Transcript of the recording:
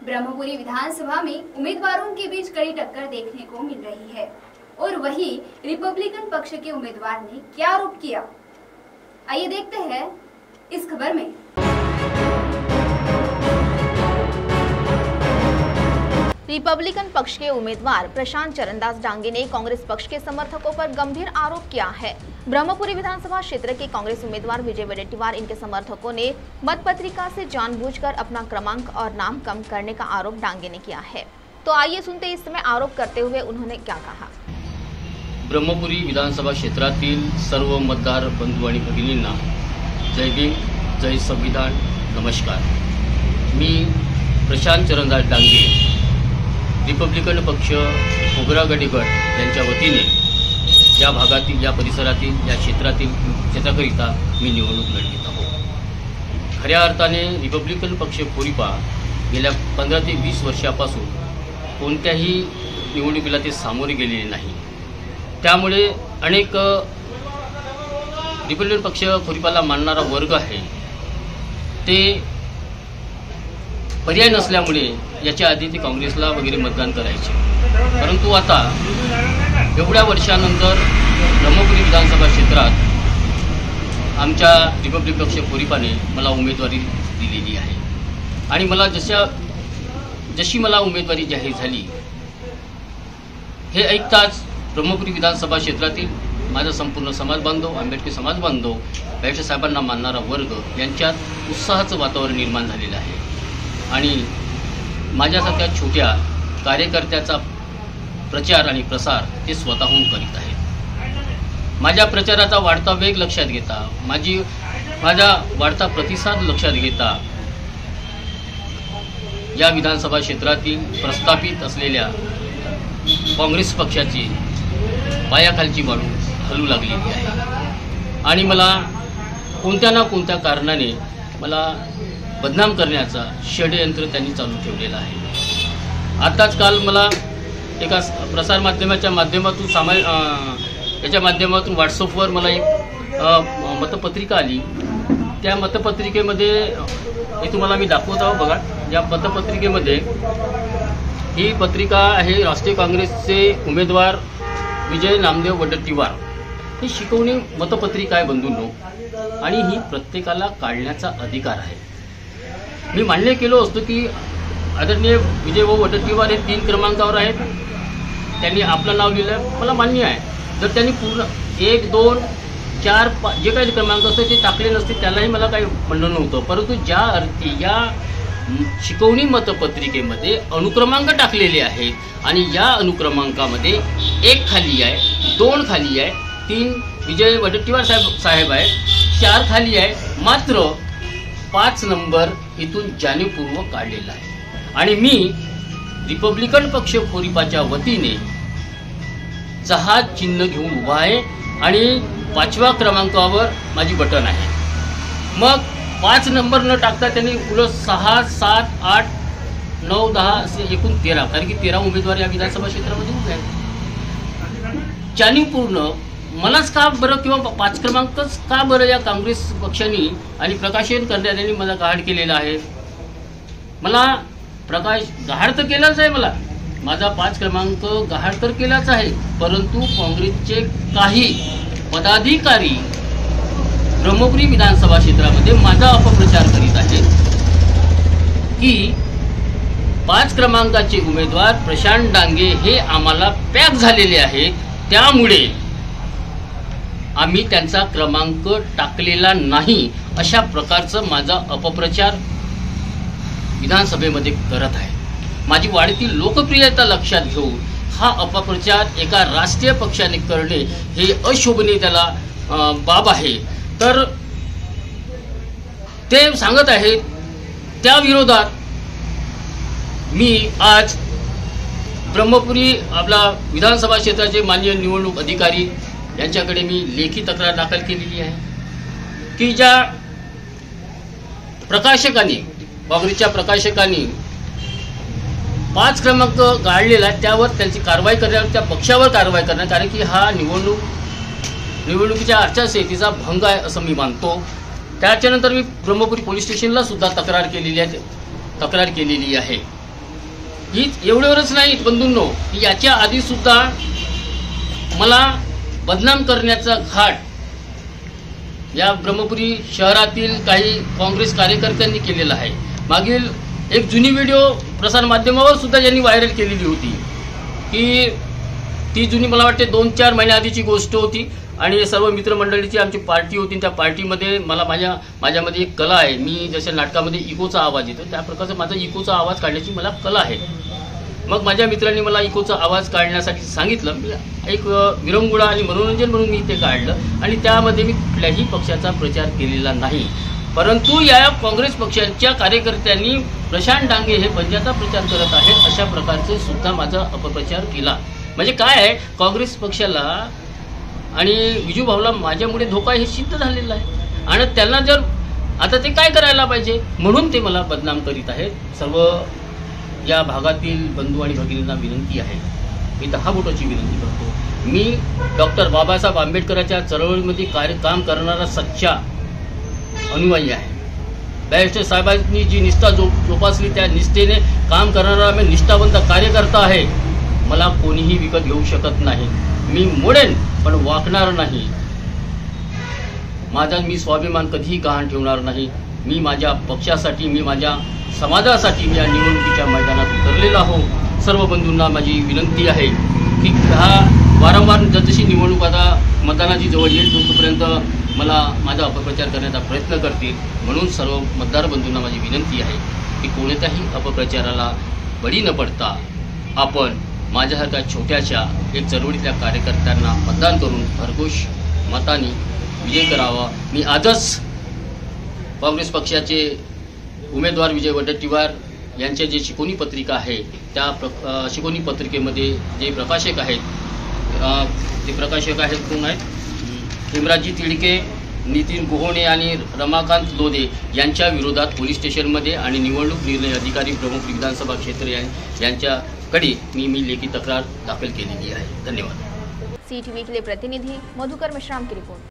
ब्रह्मपुरी विधानसभा में उम्मीदवारों के बीच कड़ी टक्कर देखने को मिल रही है और वही रिपब्लिकन पक्ष के उम्मीदवार ने क्या आरोप किया, आइए देखते हैं इस खबर में। रिपब्लिकन पक्ष के उम्मीदवार प्रशांत चरणदास डांगे ने कांग्रेस पक्ष के समर्थकों पर गंभीर आरोप किया है। ब्रह्मपुरी विधानसभा क्षेत्र के कांग्रेस उम्मीदवार विजय वडेट्टीवार इनके समर्थकों ने मतपत्रिका से जानबूझकर अपना क्रमांक और नाम कम करने का आरोप डांगे ने किया है। तो आइए सुनते इस समय आरोप करते हुए उन्होंने क्या कहा। ब्रह्मपुरी विधानसभा क्षेत्रातील सर्व मतदार बंधू आणि भगिनींना जय भीम, जय संविधान, नमस्कार। मी प्रशांत चरणदास डांगे रिपब्लिकन पक्ष मोगरा गडीगड यांच्या वतीने या भागातील, या परिसरातील, या क्षेत्राकरिता मी निवडणूक लढवित आहोत। खऱ्या अर्थाने रिपब्लिकन पक्ष खोरीपा गेल्या 15 ते 20 वर्षापासून कोणत्याही निवडणुकीला ते सामोरे गेलेले नाही। त्यामुळे अनेक रिपब्लिकन पक्ष खोरीपाला मानणारा वर्ग आहे ते पर्याय नसल्यामुळे याच्या आधी ते काँग्रेसला वगैरे मतदान करायचे, परंतु आता एवढ्या वर्षानंतर ब्रह्मपुरी विधानसभा क्षेत्रात आमच्या रिपब्लिक पक्ष खोरीपाने मला उमेदवारी दिलेली आहे आणि मला जशी मला उमेदवारी जाहीर झाली हे ऐकताच ब्रह्मपुरी विधानसभा क्षेत्रातील माझा संपूर्ण समाज बांधव, आंबेडकर समाज बांधव, बॅरिस्टर साहेबांना मानणारा वर्ग यांच्यात उत्साहाचं वातावरण निर्माण झालेलं आहे आणि माझ्यासारख्या छोट्या कार्यकर्त्याचा प्रचार आणि प्रसार ते स्वतःहून करीत आहेत। माझ्या प्रचाराचा वाढता वेग लक्षात घेता, माझा वाढता प्रतिसाद लक्षात घेता या विधानसभा क्षेत्रातील प्रस्थापित असलेल्या काँग्रेस पक्षाची पायाखालची वाळू हलू लागलेली आहे आणि मला कोणत्या ना कोणत्या कारणाने मला बदनाम करण्याचा षडयंत्र त्यांनी चालू ठेवलेला आहे। आताच काल मला एका प्रसार माध्यमाच्या माध्यमातून याच्या माध्यमातून व्हॉट्सअपवर मला एक मतपत्रिका आली। त्या मतपत्रिकेमध्ये हे तुम्हाला मी दाखवत आहो बघा। या मतपत्रिकेमध्ये ही पत्रिका आहे राष्ट्रीय काँग्रेसचे उमेदवार विजय नामदेव वडेट्टीवार ही शिकवणी मतपत्रिका आहे बंधूंनो, आणि ही प्रत्येकाला काढण्याचा अधिकार आहे। मी मान्य केलो असतो की आदरणीय विजय वडेट्टीवार हे 3 क्रमांकावर आहेत, त्यांनी आपलं नाव लिहिलं, मला मान्य आहे। जर त्यांनी पूर्ण 1, 2, 4, 5 जे काही क्रमांक असते ते टाकले नसते त्यालाही मला काही म्हणणं नव्हतं, परंतु ज्या अर्थी या शिकवणी मतपत्रिकेमध्ये अनुक्रमांक टाकलेले आहेत आणि या अनुक्रमांकामध्ये 1 खाली आहे, 2 खाली आहे, 3 विजय वडेट्टीवार साहेब आहे, 4 खाली आहे, मात्र 5 नंबर इथून जाणीवपूर्वक काढलेला आहे आणि मी रिपब्लिकन पक्ष खोरीपाच्या वतीने जहाज चिन्ह घेऊन उभा आहे आणि 5व्या क्रमांकावर माझी बटन आहे। मग 5 नंबर न टाकता त्यांनी उलट 6, 7, 8, 9, 10 असे एकूण 13, कारण की 13 उमेदवार या विधानसभा क्षेत्रामध्ये उभे आहेत। जाणीवपूर्ण मलाच का बरं किंवा 5 क्रमांकच का बरं या काँग्रेस पक्षाने आणि प्रकाशन करण्याने मला गहाड केलेला आहे। मला गहाड तर केलाच आहे, माझा 5 क्रमांक गहाड तर केलाच आहे, परंतु काँग्रेसचे काही पदाधिकारी ब्रह्मपुरी विधानसभा क्षेत्रामध्ये माझा अपप्रचार करीत आहेत की 5 क्रमांकाचे उमेदवार प्रशांत डांगे हे आम्हाला पॅक झालेले आहेत, त्यामुळे आम्ही त्यांचा क्रमांक टाकलेला नाही, अशा प्रकारचं माझा अपप्रचार विधानसभेमध्ये करत आहे। माझी वाढती लोकप्रियता लक्षात घेऊन हा अपप्रचार एका राष्ट्रीय पक्षाने करणे हे अशोभनीय त्याला बाब आहे। तर ते सांगत आहेत त्या विरोधात मी आज ब्रह्मपुरी आपला विधानसभा क्षेत्राचे माननीय निवडणूक अधिकारी यांच्याकडे मी लेखी तक्रार दाखल केलेली आहे की ज्या प्रकाशकांनी, काँग्रेसच्या प्रकाशकांनी 5 क्रमांक गाळलेला आहे त्यावर त्यांची कारवाई करण्यावर, त्या पक्षावर कारवाई करणार, कारण की हा निवडणुकीच्या आचारसंहितेचा भंग आहे असं मी मानतो। त्याच्यानंतर मी ब्रह्मपुरी पोलीस स्टेशनला सुद्धा तक्रार केलेली आहे। हीच एवढ्यावरच नाही बंधूंनो, याच्या आधी सुद्धा मला बदनाम करण्याचा घाट या ब्रह्मपुरी शहरातील काही काँग्रेस कार्यकर्त्यांनी केलेला आहे. मागील एक जुनी व्हिडिओ प्रसार माध्यमावर सुद्धा यांनी व्हायरल केलेली होती की ती जुनी मला वाटते 2-4 महिन्याआधीची गोष्ट होती आणि सर्व मित्रमंडळीची आमची पार्टी होती. त्या पार्टीमध्ये मला माझ्यामध्ये एक कला आहे. मी जसे नाटकामध्ये इकोचा आवाज येतो त्या प्रकारचा माझा इकोचा आवाज काढण्याची मला कला आहे. मग माझ्या मित्रांनी मला इकोचा आवाज काढण्यासाठी सांगितलं. मी एक विरंगुळा आणि मनोरंजन म्हणून मी ते काढलं आणि त्यामध्ये मी कुठल्याही पक्षाचा प्रचार केलेला नाही. परंतु या काँग्रेस पक्षाच्या कार्यकर्त्यांनी प्रशांत डांगे हे पंजाचा प्रचार करत आहेत अशा प्रकारचे सुद्धा माझा अपप्रचार केला. म्हणजे काय आहे, काँग्रेस पक्षाला आणि विजू भाऊला माझ्यामुळे धोका हे सिद्ध झालेला आहे आणि त्यांना जर आता ते काय करायला पाहिजे म्हणून ते मला बदनाम करीत आहेत. सर्व या भागातील बंधू आणि भगिनींना विनंती आहे, मी 10 बोटाची विनंती करतो. मी डॉक्टर बाबासाहेब आंबेडकरांच्या चळवळीमध्ये काम करणारा सच्चा अनुयायी आहे. बॅरिस्टर साहेबांनी जी निष्ठा जोपासली त्या निष्ठेने काम करणारा मी निष्ठावंत कार्यकर्ता आहे. मला कोणीही विकत घेऊ शकत नाही. मी मोडेन पण वाकणार नाही. माझा मी स्वाभिमान कधीही गहाण ठेवणार नाही. मी माझ्या पक्षासाठी, मी माझ्या समाजासाठी मी या निवडणुकीच्या मैदानात उतरलेलो आहो. सर्व बंधूंना माझी विनंती आहे की वारंवार जशी निवडणूक आता मतदानाची जवळ येईल तोपर्यंत मला माझा अपप्रचार करण्याचा प्रयत्न करतील. म्हणून सर्व मतदार बंधूंना माझी विनंती आहे की कोणत्याही अपप्रचाराला बळी न पडता आपण माझ्यासारख्या छोट्याशा एक चळवळीतल्या कार्यकर्त्यांना मतदान करून भरघोष मताने विजय करावा. मी आजच काँग्रेस पक्षाचे उमेदवार विजय वडेट्टीवार यांचे जे शिकवणी पत्रिका आहे त्या शिकवणी पत्रिकेमध्ये जे प्रकाशक आहेत कोण आहेत, हेमराजजी तिडके, नितीन गोहोणे आणि रमाकांत लोधे यांच्या विरोधात पोलीस स्टेशनमध्ये आणि निवडणूक निर्णय अधिकारी ब्रह्मपुरी विधानसभा क्षेत्र यांच्याकडे मी लेखी तक्रार दाखल केलेली आहे. धन्यवाद. CTV के लिए प्रतिनिधि मधुकर मिश्राम की रिपोर्ट.